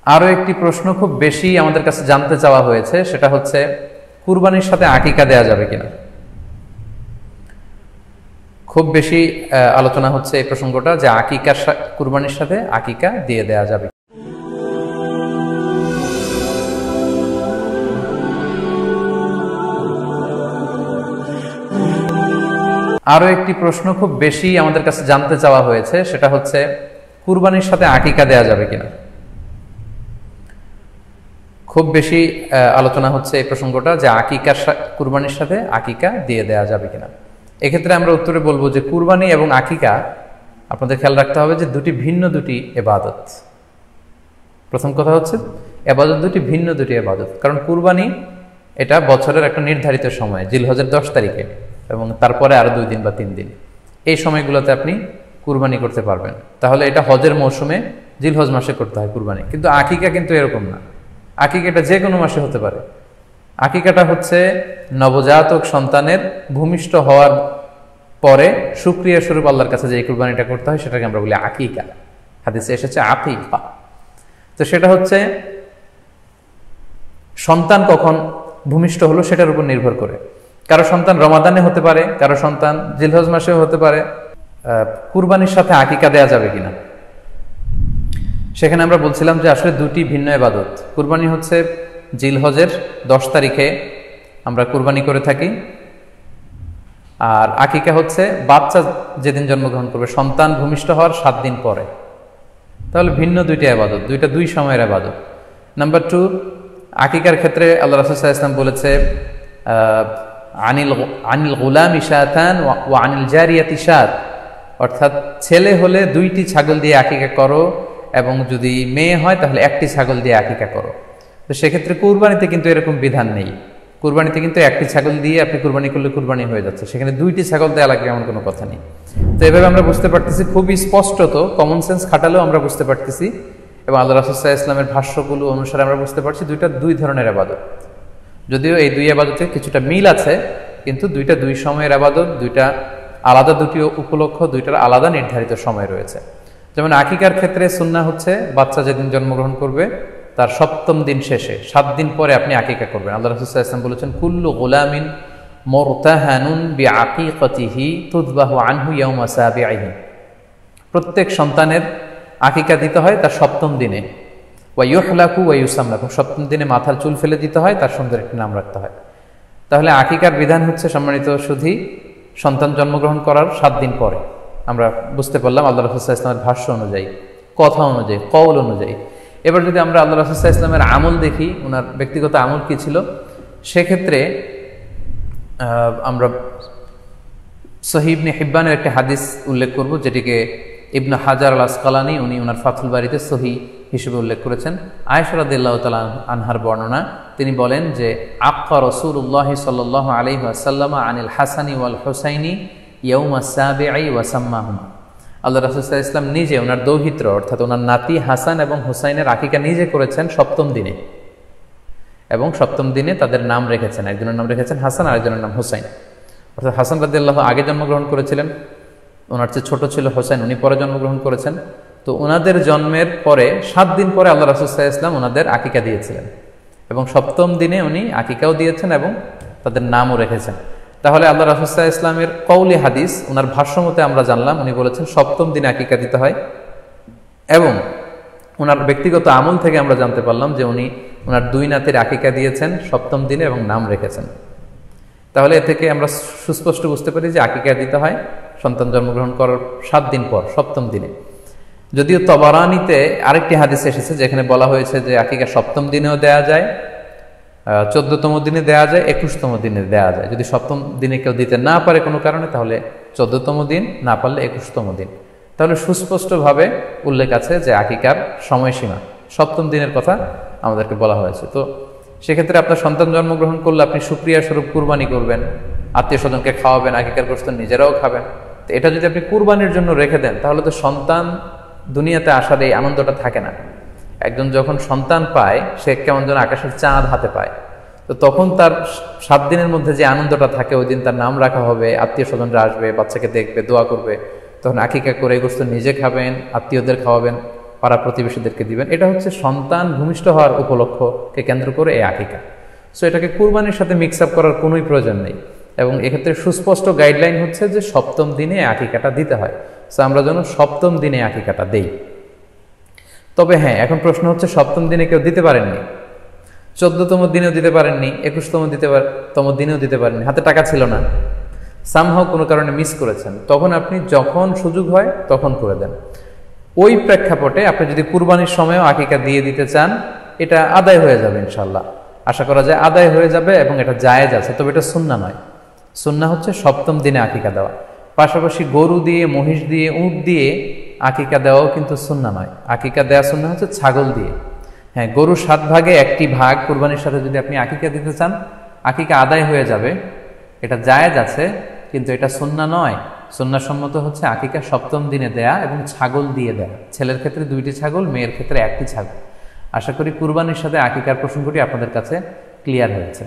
আরো একটি প্রশ্ন খুব বেশি আমাদের কাছে জানতে চাওয়া হয়েছে, সেটা হচ্ছে কুরবানির সাথে আকিকা দেয়া যাবে কিনা। খুব বেশি আলোচনা হচ্ছে এই প্রসঙ্গটা যে আকিকার কুরবানির সাথে আকিকা দিয়ে দেয়া যাবে। আরো একটি প্রশ্ন খুব বেশি আমাদের কাছে জানতে চাওয়া হয়েছে, সেটা হচ্ছে কুরবানির সাথে আকিকা দেয়া যাবে কিনা। খুব বেশি আলোচনা হচ্ছে এই প্রসঙ্গটা যে আকিকার কুরবানির সাথে আকিকা দিয়ে দেয়া যাবে কিনা। এক্ষেত্রে আমরা উত্তরে বলবো যে কুরবানি এবং আকিকা আপনাদের খেয়াল রাখতে হবে যে দুটি ভিন্ন দুটি ইবাদত। প্রথম কথা হচ্ছে ইবাদত দুটি ভিন্ন দুটি ইবাদত, কারণ কুরবানি এটা বছরের একটা নির্ধারিত সময়, জিলহজের 10 তারিখে এবং তারপরে আরো 2 দিন বা 3 দিন, এই সময়গুলোতে আপনি কুরবানি করতে পারবেন। তাহলে এটা হজের মৌসুমে জিলহজ মাসে করতে হয় কুরবানি, কিন্তু আকিকা কিন্তু এরকম না। আকিকাটা যে কোনো মাসে হতে পারে। আকিকাটা হচ্ছে নবজাতক সন্তানের ভূমিষ্ঠ হওয়ার পরে শুকরিয়া স্বরূপ আল্লাহর কাছে যে কুরবানিটা করতে হয় সেটাকে আমরা বলি আকিকা। হাদিসে এসেছে আকিকা। তো সেটা হচ্ছে সন্তান কখন ভূমিষ্ঠ হলো সেটার উপর নির্ভর করে। কারো সন্তান রমাদানে হতে পারে, কারো সন্তান জিলহজ মাসেও হতে পারে। কুরবানির সাথে আকিকা দেয়া যাবে কিনা, সেখানে আমরা বলছিলাম যে আসলে দুটি ভিন্ন ইবাদত। কুরবানি হচ্ছে জিলহজের 10 তারিখে আমরা কুরবানি করে থাকি, আর আকিকা হচ্ছে বাচ্চা যেদিন জন্মগ্রহণ করবে, সন্তান ভূমিষ্ঠ হওয়ার 7 দিন পরে। তাহলে ভিন্ন দুইটা ইবাদত, দুই সময়ের ইবাদত। নাম্বার 2, আকিকার ক্ষেত্রে আল্লাহ রাসূল সাল্লাল্লাহু আলাইহি ওয়াসাল্লাম বলেছে আনিল গুলামি শাতান ওয়া আনিল জারিয়াতি শাত, অর্থাৎ ছেলে হলে 2টি ছাগল দিয়ে আকিকা করো এবং যদি মেয়ে হয় তাহলে 1টি ছাগল দিয়ে আকিকা করো। তো সেক্ষেত্রে কুরবানিতে কিন্তু এরকম বিধান নেই। কুরবানিতে কিন্তু 1টি ছাগল দিয়ে আপনি কুরবানি করলে কুরবানি হয়ে যাচ্ছে, সেখানে 2টি ছাগল দেওয়া লাগবে এমন কোনো কথা নেই। তো এভাবে আমরা বুঝতে পারতেছি, খুবই স্পষ্টত কমন সেন্স খাটালেও আমরা বুঝতে পারতেছি, এবং আল্লাহ রাসূল সাল্লাল্লাহু আলাইহি ওয়াসাল্লামের ভাষ্যগুলো অনুসারে আমরা বুঝতে পারছি দুইটা 2 ধরনের ইবাদত। যদিও এই 2 ইবাদতে কিছুটা মিল আছে, কিন্তু দুইটা 2 সময়ের ইবাদত, দুইটা আলাদা, দুটি উপলক্ষ, দুইটার আলাদা নির্ধারিত সময় রয়েছে। যেমন আকিকার ক্ষেত্রে সুন্নাহ হচ্ছে বাচ্চা যেদিন জন্মগ্রহণ করবে তার 7ম দিন শেষে 7 দিন পরে আপনি আকিকা করবেন। আল্লাহ রাসূল সাল্লাল্লাহু আলাইহি ওয়াসাল্লাম বলেছেন কুল্লু গুলামিন মুরতাহানুন বিআকিকাতিহি তুযবাহু আনহু ইয়াওমা সাবিহি, প্রত্যেক সন্তানের আকিকা দিতে হয় তার 7ম দিনে। ওয়া ইউহলাকু ওয়া ইউসামলাকু, 7ম দিনে মাথার চুল ফেলে দিতে হয়, তার সুন্দর একটি নাম রাখতে হয়। তাহলে আকিকার বিধান হচ্ছে সম্মানিত শুধু সন্তান জন্মগ্রহণ করার 7 দিন পরে। আমরা বুঝতে পারলাম আল্লাহ রাসূল সাল্লাল্লাহু আলাইহি ওয়াসাল্লামের ভাষ্য অনুযায়ী, কথা অনুযায়ী, কওল অনুযায়ী। এবার যদি আমরা আল্লাহ রাসূল সাল্লাল্লাহু আলাইহি ওয়াসাল্লামের আমল দেখি, ওনার ব্যক্তিগত আমল কি ছিল, সেক্ষেত্রে আমরা সহিহ ইবনে হিব্বানের একটি হাদিস উল্লেখ করব, যেটিকে ইবনে হাজার আল আসকালানী উনি ওনার ফাথুল বারিতে সহিহ হিসেবে উল্লেখ করেছেন। আয়েশা রাদিয়াল্লাহু তাআলা আনহার বর্ণনা, তিনি বলেন যে আক্কা রাসূলুল্লাহ সাল্লাল্লাহু আলাইহি ওয়াসাল্লাম আনিল হাসানি ওয়াল হুসাইনি ইয়াউমা সাবিঈ ওয়া সাম্মাহুমা। আল্লাহ রাসূল সাল্লাল্লাহু আলাইহি ওয়াসাল্লাম নিজে ওনার দৌহিত্র অর্থাৎ ওনার নাতি হাসান এবং হুসাইনের আকিকা নিজে করেছেন 7ম দিনে, এবং 7ম দিনে তাদের নাম রেখেছেন। একজনের নাম রেখেছেন হাসান, আরেকজনের নাম হুসাইন। অর্থাৎ হাসান রাদিয়াল্লাহু আগে জন্মগ্রহণ করেছিলেন, ওনার চেয়ে ছোট ছিল হোসেন, উনি পরে জন্মগ্রহণ করেছেন। তো ওনাদের জন্মের পরে 7 দিন পরে আল্লাহ রাসূল সাল্লাল্লাহু আলাইহি ওয়াসাল্লাম ওনাদের আকিকা দিয়েছিলেন, এবং 7ম দিনে উনি আকিকাও দিয়েছেন এবং তাদের নামও রেখেছেন। তাহলে আল্লাহ রাসূল সাল্লাল্লাহু আলাইহি ওয়াসাল্লামের কওলি হাদিস, ওনার ভাষ্যমতে আমরা জানলাম উনি বলেছেন 7ম দিনে আকিকা দিতে হয়, এবং ওনার ব্যক্তিগত আমল থেকে আমরা জানতে পারলাম যে উনি ওনার 2 নাতির আকিকা দিয়েছেন 7ম দিনে এবং নাম রেখেছেন। তাহলে এ থেকে আমরা সুস্পষ্ট বুঝতে পারি যে আকিকা দিতে হয় সন্তান জন্মগ্রহণ করার 7 দিন পর, 7ম দিনে। যদিও তবারানিতে আরেকটি হাদিস এসেছে যেখানে বলা হয়েছে যে আকিকা 7ম দিনেও দেয়া যায়, 14তম দিনে দেয়া যায়, 21তম দিনে দেয়া যায়। যদি 7ম দিনে কেউ দিতে না পারে কোনো কারণে, তাহলে 14তম দিন, না পারলে 21তম দিন। তাহলে সুস্পষ্টভাবে উল্লেখ আছে যে আকিকার সময়সীমা 7ম দিনের কথা আমাদেরকে বলা হয়েছে। তো সেক্ষেত্রে আপনার সন্তান জন্মগ্রহণ করলে আপনি শুকরিয়া স্বরূপ কুরবানি করবেন, আত্মীয় স্বজনকে খাওয়াবেন, আকিকার গোশত নিজেরাও খাবেন। তো এটা যদি আপনি কুরবানির জন্য রেখে দেন, তাহলে তো সন্তান দুনিয়াতে আসার এই আনন্দটা থাকে না। একজন যখন সন্তান পায়, সে কেমন যেন আকাশের চাঁদ হাতে পায়। তো তখন তার 7 দিনের মধ্যে যে আনন্দটা থাকে, ওই দিন তার নাম রাখা হবে, আত্মীয় স্বজনরা আসবে, বাচ্চাকে দেখবে, দোয়া করবে, তখন আকিকা করে গোশত নিজে খাবেন, আত্মীয়দের খাওয়াবেন, পাড়া প্রতিবেশীদেরকে দিবেন। এটা হচ্ছে সন্তান ভূমিষ্ঠ হওয়ার উপলক্ষকে কেন্দ্র করে এই আকিকা। সো এটাকে কুরবানির সাথে মিক্স আপ করার কোনোই প্রয়োজন নেই, এবং এক্ষেত্রে সুস্পষ্ট গাইডলাইন হচ্ছে যে সপ্তম দিনে আকিকাটা দিতে হয়। সো আমরা যেন সপ্তম দিনে আকিকাটা দেই। তবে হ্যাঁ, এখন প্রশ্ন হচ্ছে সপ্তম দিনে কেউ দিতে পারেননি, 14তম দিনেও দিতে পারেননি, 21তম দিনেও দিতে পারেননি, হাতে টাকা ছিল না, সামহাও কোনো কারণে মিস করেছেন, তখন আপনি যখন সুযোগ হয় তখন করে দেন। ওই প্রেক্ষাপটে আপনি যদি কুরবানির সময়ও আকিকা দিয়ে দিতে চান, এটা আদায় হয়ে যাবে ইনশাল্লাহ। আশা করা যায় আদায় হয়ে যাবে, এবং এটা জায়েজ আছে। তবে এটা সুন্নাহ নয়। সুন্নাহ হচ্ছে সপ্তম দিনে আকিকা দেওয়া। পাশাপাশি গরু দিয়ে, মহিষ দিয়ে, উট দিয়ে আকিকা দেওয়াও কিন্তু সুন্নাহ নয়। আকিকা দেওয়া সুন্নাহ হচ্ছে ছাগল দিয়ে। হ্যাঁ, গরু 7 ভাগে 1টি ভাগ কুরবানির সাথে যদি আপনি আকিকা দিতে চান, আকিকা আদায় হয়ে যাবে, এটা জায়েজ আছে, কিন্তু এটা সুন্নাহ নয়। সুন্নাহসম্মত হচ্ছে আকিকা সপ্তম দিনে দেয়া এবং ছাগল দিয়ে দেয়া। ছেলের ক্ষেত্রে 2টি ছাগল, মেয়ের ক্ষেত্রে 1টি ছাগল। আশা করি কুরবানির সাথে আকিকার প্রসঙ্গটি আপনাদের কাছে ক্লিয়ার হয়েছে।